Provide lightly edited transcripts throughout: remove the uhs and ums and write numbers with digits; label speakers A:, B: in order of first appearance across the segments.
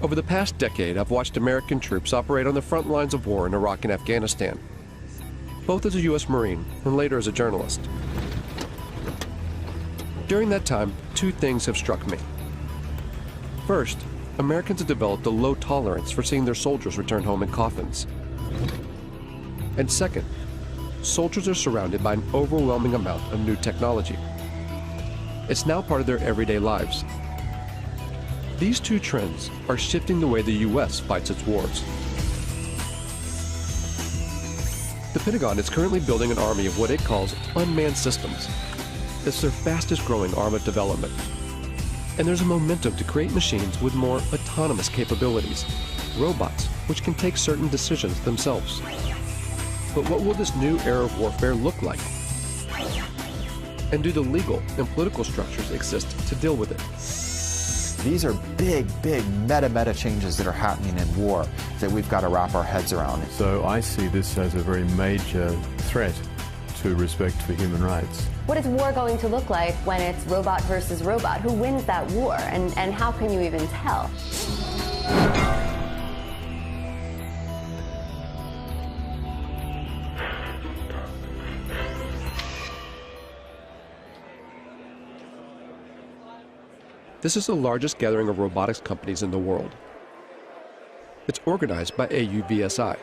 A: Over the past decade, I've watched American troops operate on the front lines of war in Iraq and Afghanistan, both as a U.S. Marine and later as a journalist. During that time, two things have struck me. First, Americans have developed a low tolerance for seeing their soldiers return home in coffins. And second, soldiers are surrounded by an overwhelming amount of new technology. It's now part of their everyday lives. These two trends are shifting the way the U.S. fights its wars. The Pentagon is currently building an army of what it calls unmanned systems. It's their fastest growing arm of development. And there's a momentum to create machines with more autonomous capabilities, robots which can take certain decisions themselves. But what will this new era of warfare look like? And do the legal and political structures exist to deal with it?
B: These are big meta changes that are happening in war that we've got to wrap our heads around.
C: So I see this as a very major threat to respect for human rights.
D: What is war going to look like when it's robot versus robot? Who wins that war, and how can you even tell?
A: This is the largest gathering of robotics companies in the world. It's organized by AUVSI,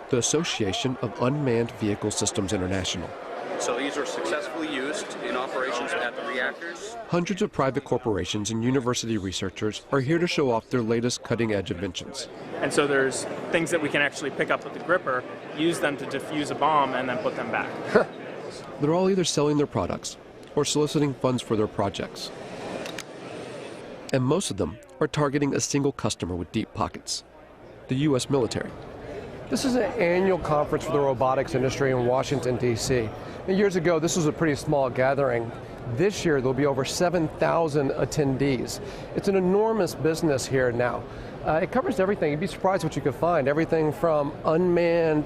A: the Association of Unmanned Vehicle Systems International.
E: So these are successfully used in operations at the reactors.
A: Hundreds of private corporations and university researchers are here to show off their latest cutting-edge inventions.
F: And so there's things that we can actually pick up with the gripper, use them to defuse a bomb, and then put them back.
A: They're all either selling their products or soliciting funds for their projects. And most of them are targeting a single customer with deep pockets, the U.S. military.
G: This is an annual conference for the robotics industry in Washington, D.C. Years ago, this was a pretty small gathering. This year, there'll be over 7,000 attendees. It's an enormous business here now. It covers everything. You'd be surprised what you could find. Everything from unmanned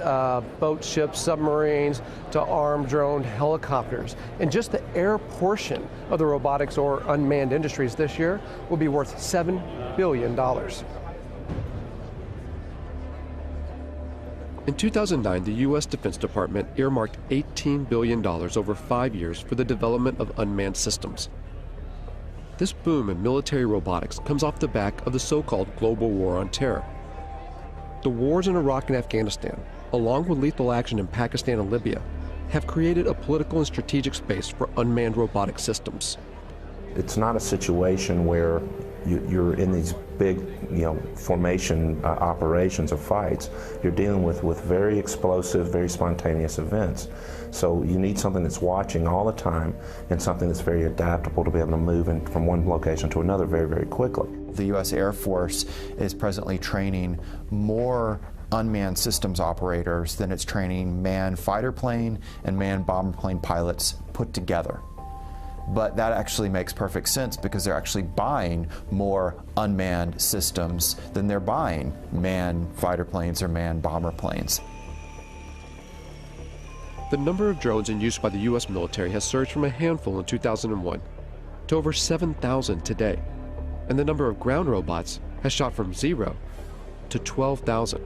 G: boats, ships, submarines, to armed drone helicopters. And just the air portion of the robotics or unmanned industries this year will be worth $7 billion.
A: In 2009, the U.S. Defense Department earmarked $18 billion over 5 years for the development of unmanned systems. This boom in military robotics comes off the back of the so-called global war on terror. The wars in Iraq and Afghanistan, along with lethal action in Pakistan and Libya, have created a political and strategic space for unmanned robotic systems.
H: It's not a situation where you're in these big, formation operations or fights. You're dealing with very explosive, very spontaneous events. So you need something that's watching all the time and something that's very adaptable to be able to move from one location to another very quickly.
B: The U.S. Air Force is presently training more unmanned systems operators than it's training manned fighter plane and manned bomber plane pilots put together. But that actually makes perfect sense because they're actually buying more unmanned systems than they're buying manned fighter planes or manned bomber planes.
A: The number of drones in use by the U.S. military has surged from a handful in 2001 to over 7,000 today, and the number of ground robots has shot from 0 to 12,000.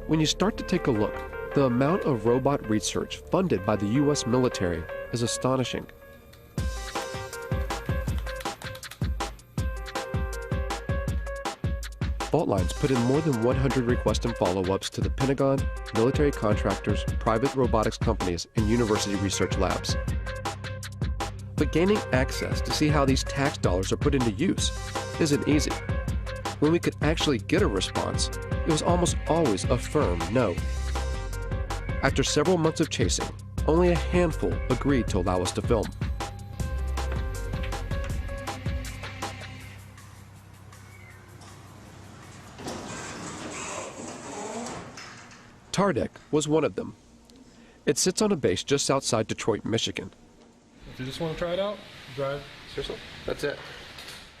A: When you start to take a look, the amount of robot research funded by the U.S. military is astonishing. Fault Lines put in more than 100 requests and follow-ups to the Pentagon, military contractors, private robotics companies, and university research labs. But gaining access to see how these tax dollars are put into use isn't easy. When we could actually get a response, it was almost always a firm no. After several months of chasing, only a handful agreed to allow us to film. Tardec was one of them. It sits on a base just outside Detroit, Michigan.
I: If you just want to try it out, drive.
G: Seriously? That's it.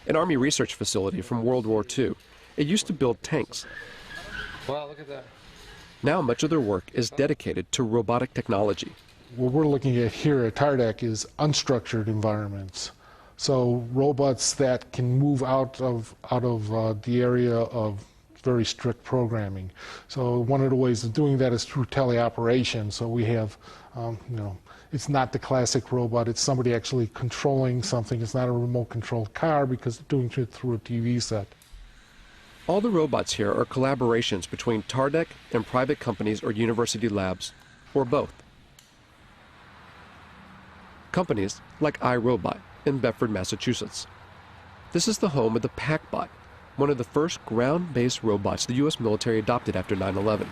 A: An Army research facility from World War II. It used to build tanks.
G: Wow, look at that.
A: Now much of their work is dedicated to robotic technology.
I: What we're looking at here at Tardec is unstructured environments.
J: So robots that can move out of the area of very strict programming. So one of the ways of doing that is through teleoperation. So we have, it's not the classic robot, it's somebody actually controlling something. It's not a remote controlled car because it's doing it through a TV set.
A: All the robots here are collaborations between TARDEC and private companies or university labs, or both. Companies like iRobot in Bedford, Massachusetts. This is the home of the PackBot, one of the first ground-based robots the U.S. military adopted after 9/11.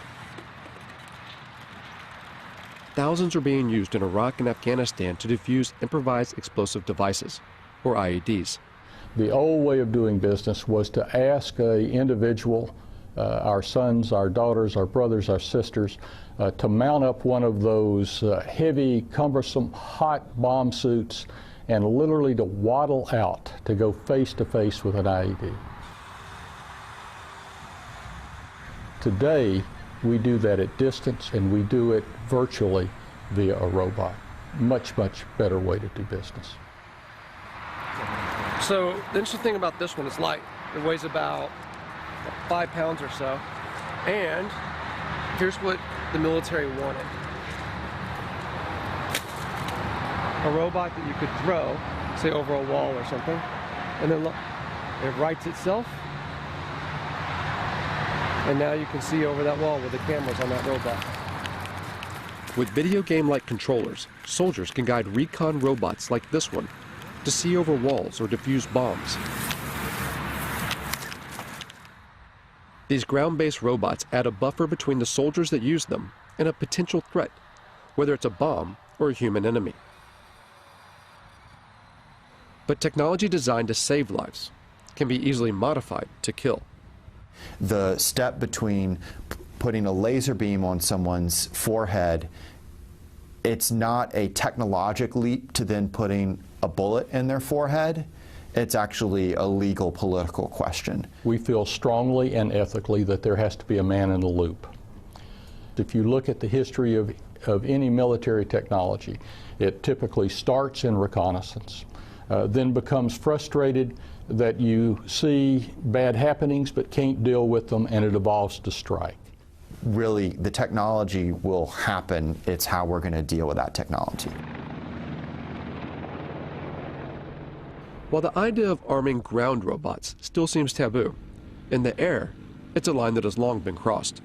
A: Thousands are being used in Iraq and Afghanistan to defuse improvised explosive devices, or IEDs.
K: The old way of doing business was to ask an individual, our sons, our daughters, our brothers, our sisters, to mount up one of those heavy, cumbersome, hot bomb suits and literally to waddle out to go face to face with an IED. Today, we do that at distance, and we do it virtually via a robot. Much, much better way to do business.
G: So the interesting thing about this one is light. It weighs about 5 pounds or so. And here's what the military wanted. A robot that you could throw, say over a wall or something, and then look, it rights itself. And now you can see over that wall with the cameras on that robot.
A: With video game-like controllers, soldiers can guide recon robots like this one to see over walls or defuse bombs. These ground-based robots add a buffer between the soldiers that use them and a potential threat, whether it's a bomb or a human enemy. But technology designed to save lives can be easily modified to kill.
B: The step between putting a laser beam on someone's forehead, it's not a technological leap to then putting a bullet in their forehead. It's actually a legal, political question.
K: We feel strongly and ethically that there has to be a man in the loop. If you look at the history of any military technology, it typically starts in reconnaissance, then becomes frustrated that you see bad happenings but can't deal with them, and it evolves to strike.
B: Really, the technology will happen. It's how we're going to deal with that technology.
A: While the idea of arming ground robots still seems taboo, in the air, it's a line that has long been crossed.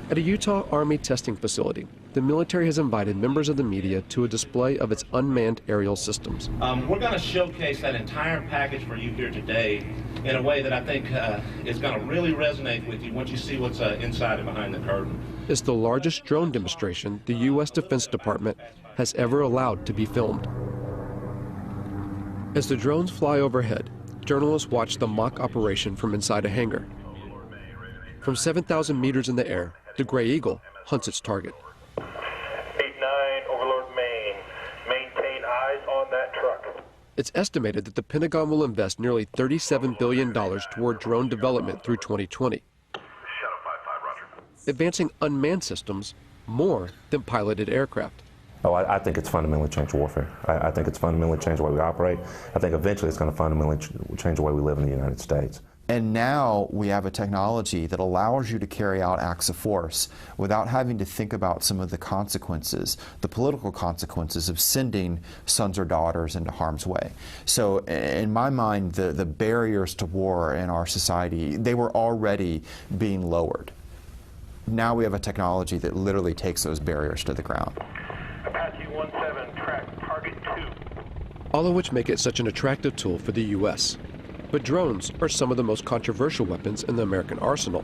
A: At a Utah Army testing facility, the military has invited members of the media to a display of its unmanned aerial systems.
L: We're going to showcase that entire package for you here today in a way that I think is going to really resonate with you once you see what's inside and behind the curtain.
A: It's the largest drone demonstration the U.S. Defense Department has ever allowed to be filmed. As the drones fly overhead, journalists watch the mock operation from inside a hangar. From 7,000 meters in the air, the Gray Eagle hunts its target.
M: 8-9, Overlord Maine. Maintain eyes on that truck.
A: It's estimated that the Pentagon will invest nearly $37 billion toward drone development through 2020, advancing unmanned systems more than piloted aircraft.
H: Oh, I think it's fundamentally changed warfare. I think it's fundamentally changed the way we operate. I think eventually it's going to fundamentally change the way we live in the United States.
B: And now we have a technology that allows you to carry out acts of force without having to think about some of the consequences, the political consequences of sending sons or daughters into harm's way. So in my mind, the barriers to war in our society, they were already being lowered. Now we have a technology that literally takes those barriers to the ground.
M: Apache 17, track target 2.
A: All of which make it such an attractive tool for the U.S. But drones are some of the most controversial weapons in the American arsenal,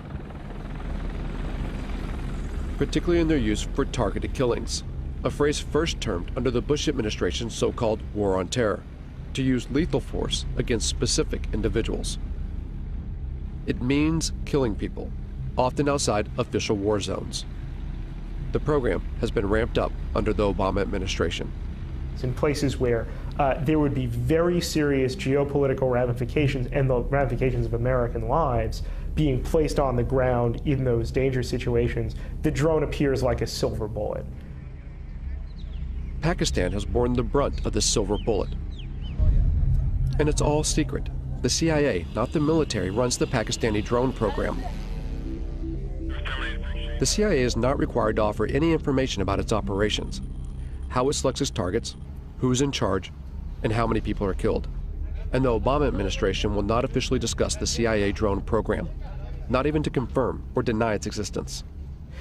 A: particularly in their use for targeted killings, a phrase first termed under the Bush administration's so-called War on Terror, to use lethal force against specific individuals. It means killing people, often outside official war zones. The program has been ramped up under the Obama administration.
N: In places where there would be very serious geopolitical ramifications and the ramifications of American lives being placed on the ground in those dangerous situations, the drone appears like a silver bullet.
A: Pakistan has borne the brunt of the silver bullet. And it's all secret. The CIA, not the military, runs the Pakistani drone program. The CIA is not required to offer any information about its operations, how it selects its targets, who's in charge, and how many people are killed. And the Obama administration will not officially discuss the CIA drone program, not even to confirm or deny its existence.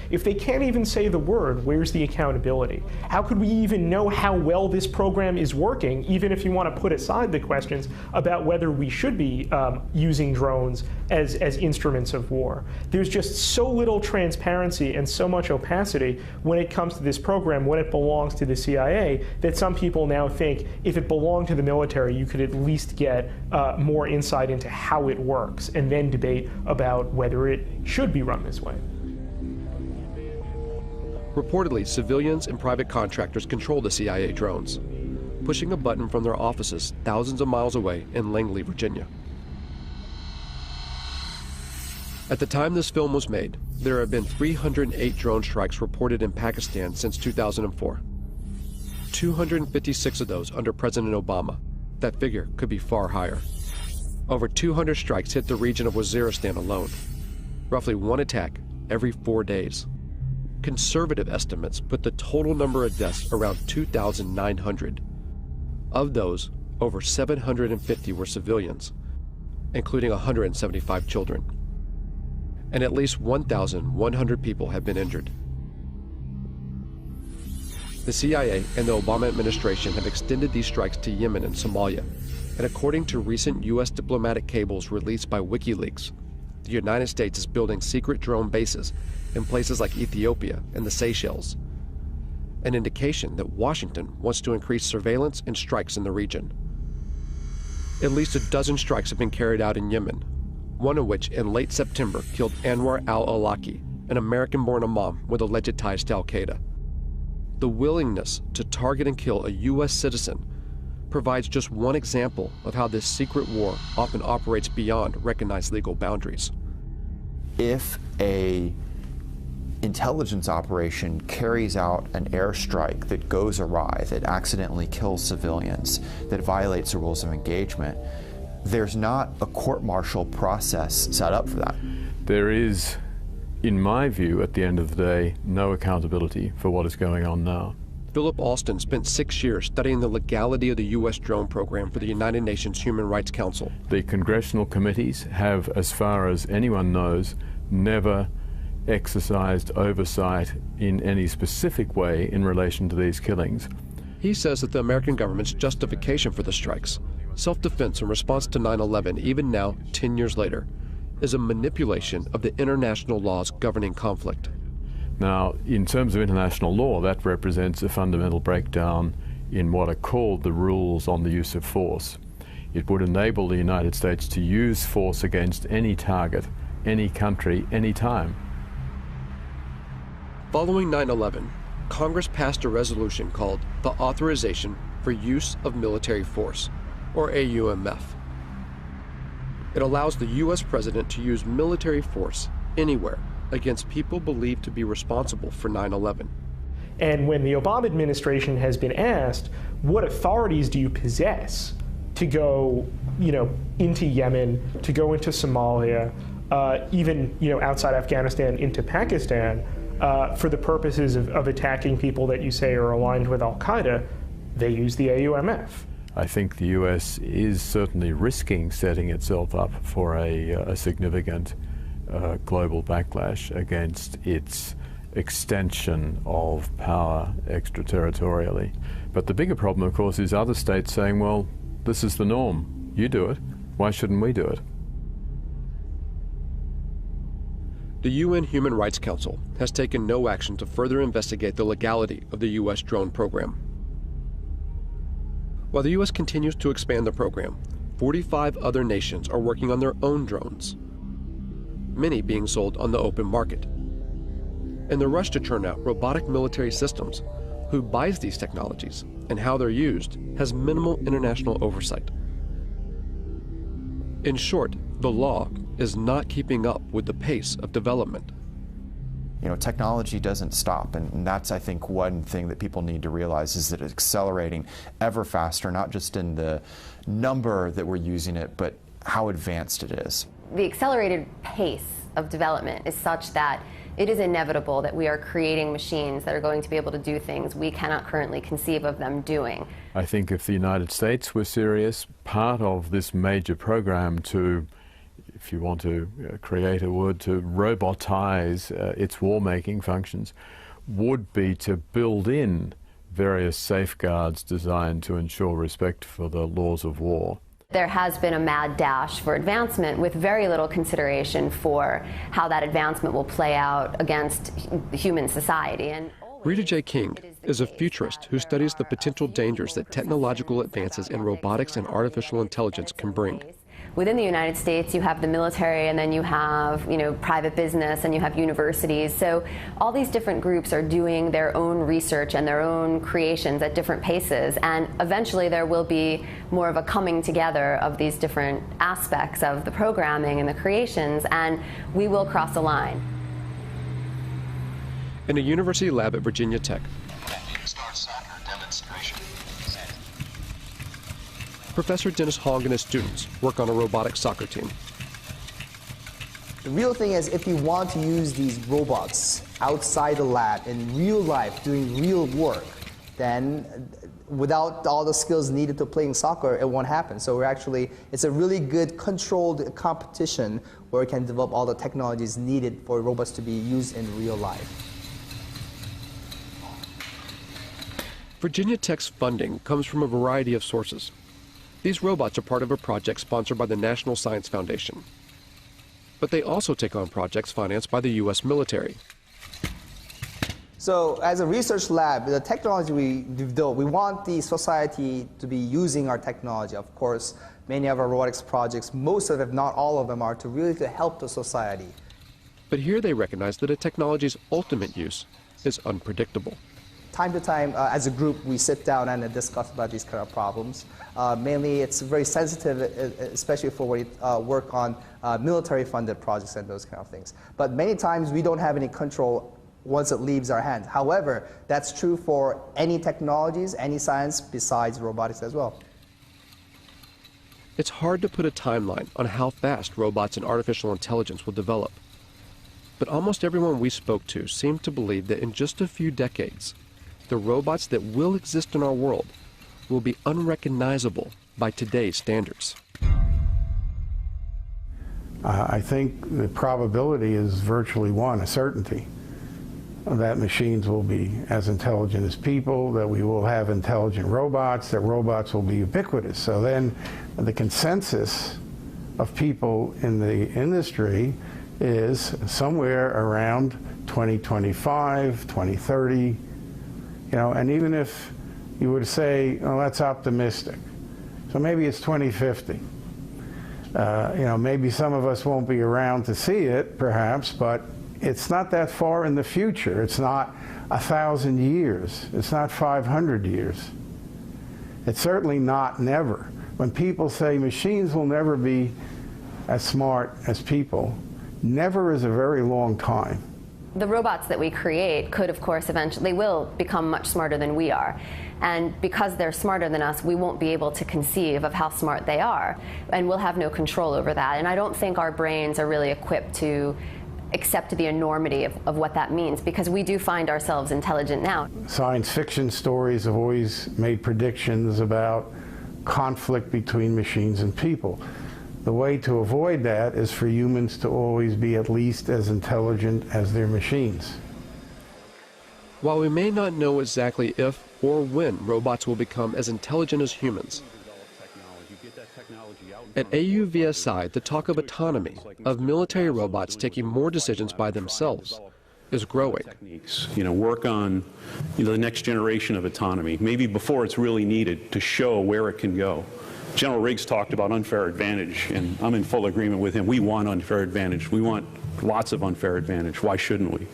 N: If they can't even say the word, where's the accountability? How could we even know how well this program is working, even if you want to put aside the questions about whether we should be using drones as instruments of war? There's just so little transparency and so much opacity when it comes to this program, when it belongs to the CIA, that some people now think if it belonged to the military, you could at least get more insight into how it works and then debate about whether it should be run this way.
A: Reportedly, civilians and private contractors control the CIA drones, pushing a button from their offices thousands of miles away in Langley, Virginia. At the time this film was made, there have been 308 drone strikes reported in Pakistan since 2004. 256 of those under President Obama. That figure could be far higher. Over 200 strikes hit the region of Waziristan alone, roughly one attack every 4 days. Conservative estimates put the total number of deaths around 2,900. Of those, over 750 were civilians, including 175 children. And at least 1,100 people have been injured. The CIA and the Obama administration have extended these strikes to Yemen and Somalia, and according to recent U.S. diplomatic cables released by WikiLeaks, the United States is building secret drone bases in places like Ethiopia and the Seychelles, an indication that Washington wants to increase surveillance and strikes in the region. At least a dozen strikes have been carried out in Yemen, one of which in late September killed Anwar al-Awlaki, an American-born imam with alleged ties to al-Qaeda. The willingness to target and kill a U.S. citizen provides just one example of how this secret war often operates beyond recognized legal boundaries.
B: If a intelligence operation carries out an airstrike that goes awry, that accidentally kills civilians, that violates the rules of engagement, there's not a court-martial process set up for that.
C: There is, in my view, at the end of the day, no accountability for what is going on now.
A: Philip Alston spent 6 years studying the legality of the U.S. drone program for the United Nations Human Rights Council.
C: The congressional committees have, as far as anyone knows, never exercised oversight in any specific way in relation to these killings.
A: He says that the American government's justification for the strikes, self-defense in response to 9/11, even now, 10 years later, is a manipulation of the international laws governing conflict.
C: Now, in terms of international law, that represents a fundamental breakdown in what are called the rules on the use of force. It would enable the United States to use force against any target, any country, any time.
A: Following 9/11, Congress passed a resolution called the Authorization for Use of Military Force, or AUMF. It allows the U.S. president to use military force anywhere against people believed to be responsible for 9/11.
N: And when the Obama administration has been asked, what authorities do you possess to go, into Yemen, to go into Somalia, even, outside Afghanistan into Pakistan, for the purposes of attacking people that you say are aligned with al-Qaeda, they use the AUMF.
C: I think the U.S. is certainly risking setting itself up for a significant global backlash against its extension of power extraterritorially. But the bigger problem, of course, is other states saying, well, this is the norm. You do it. Why shouldn't we do it?
A: The UN Human Rights Council has taken no action to further investigate the legality of the U.S. drone program. While the U.S. continues to expand the program, 45 other nations are working on their own drones, many being sold on the open market. In the rush to churn out robotic military systems, who buys these technologies and how they're used has minimal international oversight. In short, the law is not keeping up with the pace of development.
B: You know, technology doesn't stop, and that's, I think, one thing that people need to realize is that it's accelerating ever faster, not just in the number that we're using it, but how advanced it is.
D: The accelerated pace of development is such that it is inevitable that we are creating machines that are going to be able to do things we cannot currently conceive of them doing.
C: I think if the United States were serious, part of this major program to, if you want to create a word, to robotize its war-making functions, would be to build in various safeguards designed to ensure respect for the laws of war.
D: There has been a mad dash for advancement with very little consideration for how that advancement will play out against human society. And
A: Rita J. King is a futurist who studies the potential dangers that technological advances in robotics and artificial intelligence can bring.
D: Within the United States, you have the military, and then you have, private business, and you have universities. So all these different groups are doing their own research and their own creations at different paces, and eventually there will be more of a coming together of these different aspects of the programming and the creations, and we will cross a line.
A: In a university lab at Virginia Tech, Professor Dennis Hong and his students work on a robotic soccer team.
O: The real thing is, if you want to use these robots outside the lab in real life doing real work, then without all the skills needed to playing soccer, it won't happen. So it's a really good controlled competition where we can develop all the technologies needed for robots to be used in real life.
A: Virginia Tech's funding comes from a variety of sources. These robots are part of a project sponsored by the National Science Foundation. But they also take on projects financed by the U.S. military.
O: So as a research lab, the technology we develop, we want the society to be using our technology. Of course, many of our robotics projects, most of them, if not all of them, are to help the society.
A: But here they recognize that a technology's ultimate use is unpredictable.
O: Time to time, as a group, we sit down and discuss about these kind of problems. Mainly, it's very sensitive, especially for when you work on military-funded projects and those kind of things. But many times, we don't have any control once it leaves our hands. However, that's true for any technologies, any science besides robotics as well.
A: It's hard to put a timeline on how fast robots and artificial intelligence will develop. But almost everyone we spoke to seemed to believe that in just a few decades, the robots that will exist in our world will be unrecognizable by today's standards.
P: I think the probability is virtually one, a certainty, that machines will be as intelligent as people, that we will have intelligent robots, that robots will be ubiquitous. So then the consensus of people in the industry is somewhere around 2025, 2030, and even if you were to say, oh, that's optimistic, so maybe it's 2050. Maybe some of us won't be around to see it, perhaps, but it's not that far in the future. It's not 1,000 years. It's not 500 years. It's certainly not never. When people say machines will never be as smart as people, never is a very long time.
D: The robots that we create could, of course, eventually will become much smarter than we are. And because they're smarter than us, we won't be able to conceive of how smart they are. And we'll have no control over that. And I don't think our brains are really equipped to accept the enormity of what that means, because we do find ourselves intelligent now.
P: Science fiction stories have always made predictions about conflict between machines and people. The way to avoid that is for humans to always be at least as intelligent as their machines.
A: While we may not know exactly if or when robots will become as intelligent as humans, at AUVSI, the talk of autonomy, of military robots taking more decisions by themselves, is growing.
Q: Work on the next generation of autonomy, maybe before it's really needed, to show where it can go. General Riggs talked about unfair advantage, and I'm in full agreement with him. We want unfair advantage. We want lots of unfair advantage. Why shouldn't we?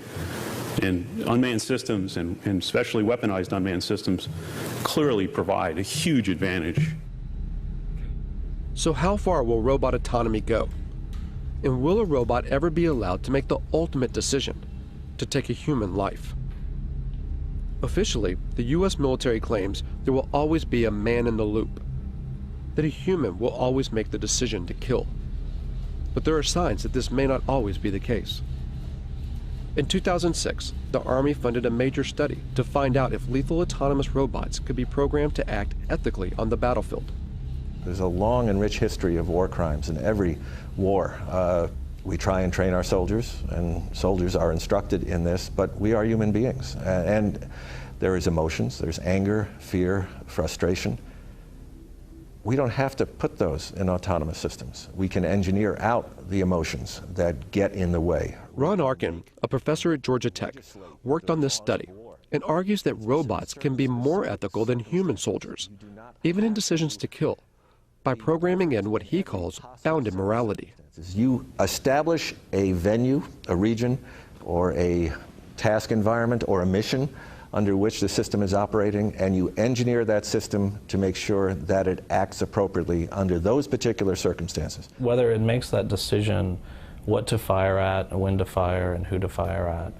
Q: And unmanned systems, and especially weaponized unmanned systems, clearly provide a huge advantage.
A: So how far will robot autonomy go? And will a robot ever be allowed to make the ultimate decision? to take a human life. Officially, the U.S. military claims there will always be a man in the loop, that a human will always make the decision to kill. But there are signs that this may not always be the case. In 2006, the Army funded a major study to find out if lethal autonomous robots could be programmed to act ethically on the battlefield.
R: There's a long and rich history of war crimes in every war. We try and train our soldiers, and soldiers are instructed in this, but we are human beings. And there is emotions, there's anger, fear, frustration. We don't have to put those in autonomous systems. We can engineer out the emotions that get in the way.
A: Ron Arkin, a professor at Georgia Tech, worked on this study and argues that robots can be more ethical than human soldiers, even in decisions to kill, by programming in what he calls bounded morality.
R: You establish a venue, a region, or a task environment, or a mission under which the system is operating, and you engineer that system to make sure that it acts appropriately under those particular circumstances.
S: Whether it makes that decision what to fire at, when to fire, and who to fire at,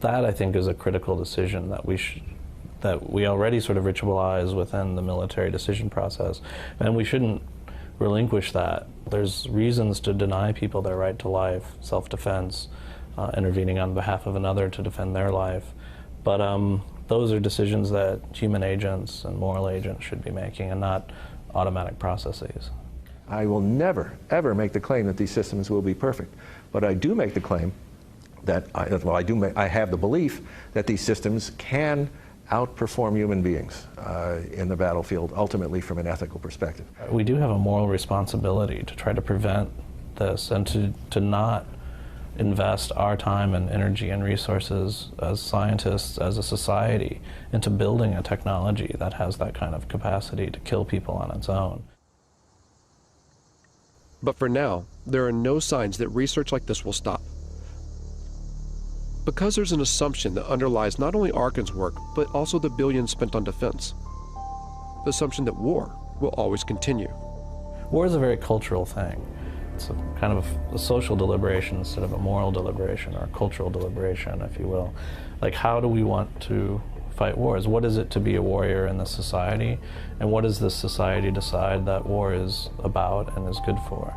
S: that I think is a critical decision that we already sort of ritualize within the military decision process, and we shouldn't relinquish that. There's reasons to deny people their right to life, self-defense, intervening on behalf of another to defend their life. But those are decisions that human agents and moral agents should be making, and not automatic processes.
R: I will never, ever make the claim that these systems will be perfect. But I do make the claim that, I have the belief that these systems can outperform human beings in the battlefield, ultimately from an ethical perspective.
S: We do have a moral responsibility to try to prevent this, and to not invest our time and energy and resources as scientists, as a society, into building a technology that has that kind of capacity to kill people on its own.
A: But for now, there are no signs that research like this will stop. Because there's an assumption that underlies not only Arkin's work, but also the billions spent on defense. The assumption that war will always continue.
S: War is a very cultural thing. It's a kind of a social deliberation instead of a moral deliberation, or a cultural deliberation, if you will. Like, how do we want to fight wars? What is it to be a warrior in this society? And what does this society decide that war is about and is good for?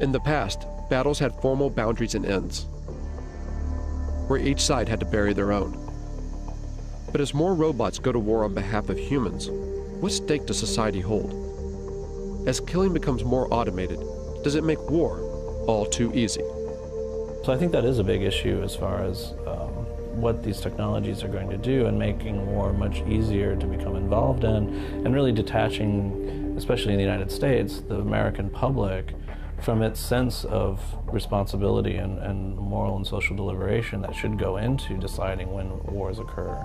A: In the past, battles had formal boundaries and ends, where each side had to bury their own. But as more robots go to war on behalf of humans, what stake does society hold? As killing becomes more automated, does it make war all too easy?
S: So I think that is a big issue as far as what these technologies are going to do, and making war much easier to become involved in, and really detaching, especially in the United States, the American public from its sense of responsibility and moral and social deliberation that should go into deciding when wars occur.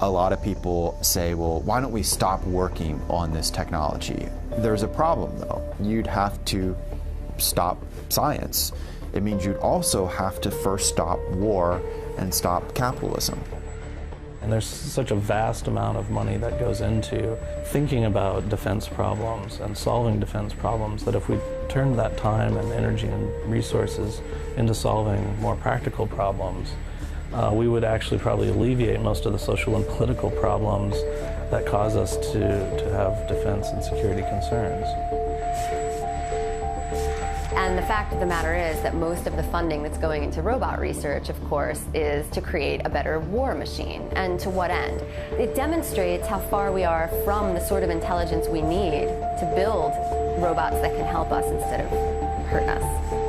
B: A lot of people say, well, why don't we stop working on this technology? There's a problem, though. You'd have to stop science. It means you'd also have to first stop war and stop capitalism.
S: And there's such a vast amount of money that goes into thinking about defense problems and solving defense problems, that if we turned that time and energy and resources into solving more practical problems, we would actually probably alleviate most of the social and political problems that cause us to have defense and security concerns.
D: And the fact of the matter is that most of the funding that's going into robot research, of course, is to create a better war machine. And to what end? It demonstrates how far we are from the sort of intelligence we need to build robots that can help us instead of hurt us.